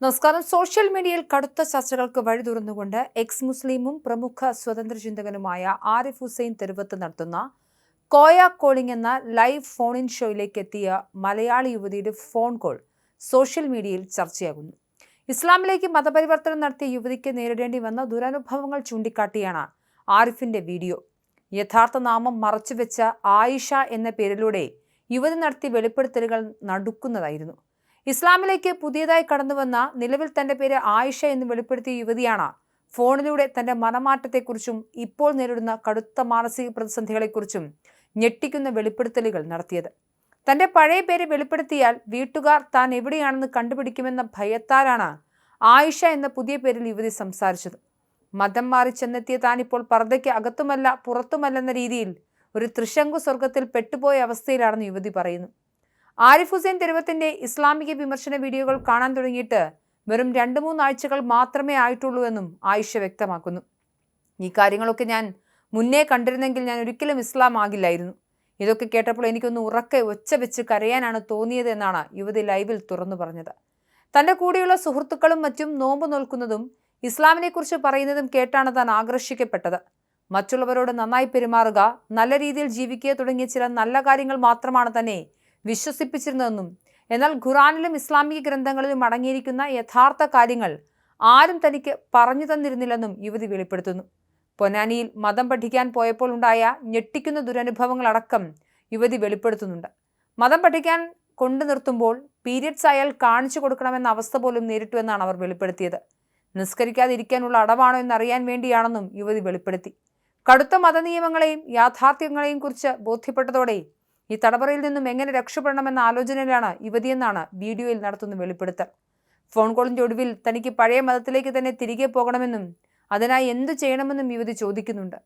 നമസ്കാരം. സോഷ്യൽ മീഡിയയിൽ കടുത്ത ചർച്ചകൾക്ക് വഴി തുറന്നുകൊണ്ട് എക്സ് മുസ്ലിമും പ്രമുഖ സ്വതന്ത്ര ചിന്തകനുമായ ആരിഫ് ഹുസൈൻ തെരുവത്ത് നടത്തുന്ന കോയ കോളിംഗ് എന്ന ലൈവ് ഫോൺ ഇൻ ഷോയിലേക്ക് എത്തിയ മലയാളി യുവതിയുടെ ഫോൺ കോൾ സോഷ്യൽ മീഡിയയിൽ ചർച്ചയാകുന്നു. ഇസ്ലാമിലേക്ക് മതപരിവർത്തനം നടത്തിയ യുവതിക്ക് നേരിടേണ്ടി വന്ന ദുരനുഭവങ്ങൾ ചൂണ്ടിക്കാട്ടിയാണ് ആരിഫിന്റെ വീഡിയോ. യഥാർത്ഥ നാമം മറച്ചുവെച്ച ആയിഷ എന്ന പേരിലൂടെ യുവതി നടത്തിയ വെളിപ്പെടുത്തലുകൾ നടുക്കുന്നതായിരുന്നു. ഇസ്ലാമിലേക്ക് പുതിയതായി കടന്നുവന്ന നിലവിൽ തന്റെ പേര് ആയിഷ എന്ന് വെളിപ്പെടുത്തിയ യുവതിയാണ് ഫോണിലൂടെ തന്റെ മനമാറ്റത്തെക്കുറിച്ചും ഇപ്പോൾ നേരിടുന്ന കടുത്ത മാനസിക പ്രതിസന്ധികളെക്കുറിച്ചും ഞെട്ടിക്കുന്ന വെളിപ്പെടുത്തലുകൾ നടത്തിയത്. തന്റെ പഴയ പേര് വെളിപ്പെടുത്തിയാൽ വീട്ടുകാർ താൻ എവിടെയാണെന്ന് കണ്ടുപിടിക്കുമെന്ന ഭയത്താലാണ് ആയിഷ എന്ന പുതിയ പേരിൽ യുവതി സംസാരിച്ചത്. മതം മാറി ചെന്നെത്തിയ താൻ ഇപ്പോൾ പർദ്ദയ്ക്ക് അകത്തുമല്ല പുറത്തുമല്ലെന്ന രീതിയിൽ ഒരു ത്രിശങ്കു സ്വർഗത്തിൽ പെട്ടുപോയ അവസ്ഥയിലാണെന്ന് യുവതി പറയുന്നു. ആരിഫ് ഹുസൈൻ തെരുവത്തിന്റെ ഇസ്ലാമിക വിമർശന വീഡിയോകൾ കാണാൻ തുടങ്ങിയിട്ട് വെറും 2-3 ആഴ്ചകൾ മാത്രമേ ആയിട്ടുള്ളൂ എന്നും ആയിഷ വ്യക്തമാക്കുന്നു. ഈ കാര്യങ്ങളൊക്കെ ഞാൻ മുന്നേ കണ്ടിരുന്നെങ്കിൽ ഞാൻ ഒരിക്കലും ഇസ്ലാം ആകില്ലായിരുന്നു. ഇതൊക്കെ കേട്ടപ്പോൾ എനിക്കൊന്ന് ഉറക്കെ ഒച്ച വെച്ച് കരയാനാണ് തോന്നിയത് എന്നാണ് യുവതി ലൈവിൽ തുറന്നു പറഞ്ഞത്. തന്റെ കൂടെയുള്ള സുഹൃത്തുക്കളും മറ്റും നോമ്പ് നോൽക്കുന്നതും ഇസ്ലാമിനെ കുറിച്ച് പറയുന്നതും കേട്ടാണ് താൻ ആകർഷിക്കപ്പെട്ടത്. മറ്റുള്ളവരോട് നന്നായി പെരുമാറുക, നല്ല രീതിയിൽ ജീവിക്കുക തുടങ്ങിയ ചില നല്ല കാര്യങ്ങൾ മാത്രമാണ് തന്നെ വിശ്വസിപ്പിച്ചിരുന്നതെന്നും എന്നാൽ ഖുറാനിലും ഇസ്ലാമിക ഗ്രന്ഥങ്ങളിലും അടങ്ങിയിരിക്കുന്ന യഥാർത്ഥ കാര്യങ്ങൾ ആരും തനിക്ക് പറഞ്ഞു തന്നിരുന്നില്ലെന്നും യുവതി വെളിപ്പെടുത്തുന്നു. പൊന്നാനിയിൽ മതം പഠിക്കാൻ പോയപ്പോൾ ഉണ്ടായ ഞെട്ടിക്കുന്ന ദുരനുഭവങ്ങളടക്കം യുവതി വെളിപ്പെടുത്തുന്നുണ്ട്. മതം പഠിക്കാൻ കൊണ്ടു നിർത്തുമ്പോൾ പീരിയഡ്സ് ആയാൽ കാണിച്ചു കൊടുക്കണമെന്ന അവസ്ഥ പോലും നേരിട്ടു എന്നാണ് അവർ വെളിപ്പെടുത്തിയത്. നിസ്കരിക്കാതിരിക്കാനുള്ള അടവാണോ എന്നറിയാൻ വേണ്ടിയാണെന്നും യുവതി വെളിപ്പെടുത്തി. കടുത്ത മതനിയമങ്ങളെയും യാഥാർത്ഥ്യങ്ങളെയും കുറിച്ച് ബോധ്യപ്പെട്ടതോടെ ഈ തടവറയിൽ നിന്നും എങ്ങനെ രക്ഷപ്പെടണമെന്ന ആലോചനയിലാണ് യുവതിയെന്നാണ് വീഡിയോയിൽ നടത്തുന്ന വെളിപ്പെടുത്തൽ. ഫോൺ കോളിന്റെ ഒടുവിൽ തനിക്ക് പഴയ മതത്തിലേക്ക് തന്നെ തിരികെ പോകണമെന്നും അതിനായി എന്തു ചെയ്യണമെന്നും യുവതി ചോദിക്കുന്നുണ്ട്.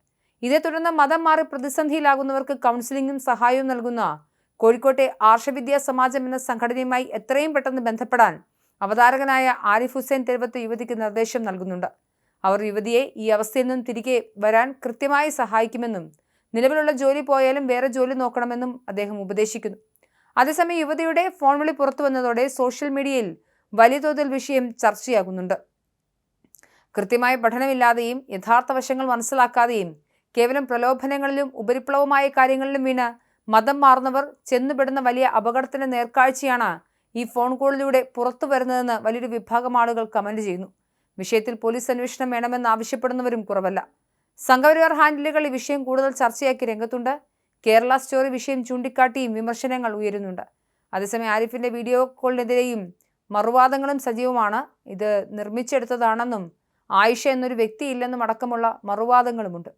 ഇതേ തുടർന്ന് മതം മാറി പ്രതിസന്ധിയിലാകുന്നവർക്ക് കൗൺസിലിംഗും സഹായവും നൽകുന്ന കോഴിക്കോട്ടെ ആർഷവിദ്യാ സമാജം എന്ന സംഘടനയുമായി എത്രയും പെട്ടെന്ന് ബന്ധപ്പെടാൻ അവതാരകനായ ആരിഫ് ഹുസൈൻ തെരുവത്ത് യുവതിക്ക് നിർദ്ദേശം നൽകുന്നുണ്ട്. അവർ യുവതിയെ ഈ അവസ്ഥയിൽ നിന്നും തിരികെ വരാൻ കൃത്യമായി സഹായിക്കുമെന്നും നിലവിലുള്ള ജോലി പോയാലും വേറെ ജോലി നോക്കണമെന്നും അദ്ദേഹം ഉപദേശിക്കുന്നു. അതേസമയം യുവതിയുടെ ഫോൺ വിളി പുറത്തു വന്നതോടെ സോഷ്യൽ മീഡിയയിൽ വലിയ തോതിൽ വിഷയം ചർച്ചയാകുന്നുണ്ട്. കൃത്യമായ പഠനമില്ലാതെയും യഥാർത്ഥ വശങ്ങൾ മനസ്സിലാക്കാതെയും കേവലം പ്രലോഭനങ്ങളിലും ഉപരിപ്ലവമായ കാര്യങ്ങളിലും വീണ് മതം മാറുന്നവർ ചെന്നുപെടുന്ന വലിയ അപകടത്തിന്റെ നേർക്കാഴ്ചയാണ് ഈ ഫോൺ കോളിലൂടെ പുറത്തു വരുന്നതെന്ന് വലിയൊരു വിഭാഗം ആളുകൾ കമന്റ് ചെയ്യുന്നു. വിഷയത്തിൽ പോലീസ് അന്വേഷണം വേണമെന്ന് ആവശ്യപ്പെടുന്നവരും കുറവല്ല. സംഘപരിവാർ ഹാൻഡിലുകൾ ഈ വിഷയം കൂടുതൽ ചർച്ചയാക്കി രംഗത്തുണ്ട്. കേരള സ്റ്റോറി വിഷയം ചൂണ്ടിക്കാട്ടിയും വിമർശനങ്ങൾ ഉയരുന്നുണ്ട്. അതേസമയം ആരിഫിന്റെ വീഡിയോ കോളിനെതിരെയും മറുവാദങ്ങളും സജീവമാണ്. ഇത് നിർമ്മിച്ചെടുത്തതാണെന്നും ആയിഷ എന്നൊരു വ്യക്തിയില്ലെന്നും അടക്കമുള്ള മറുവാദങ്ങളുമുണ്ട്.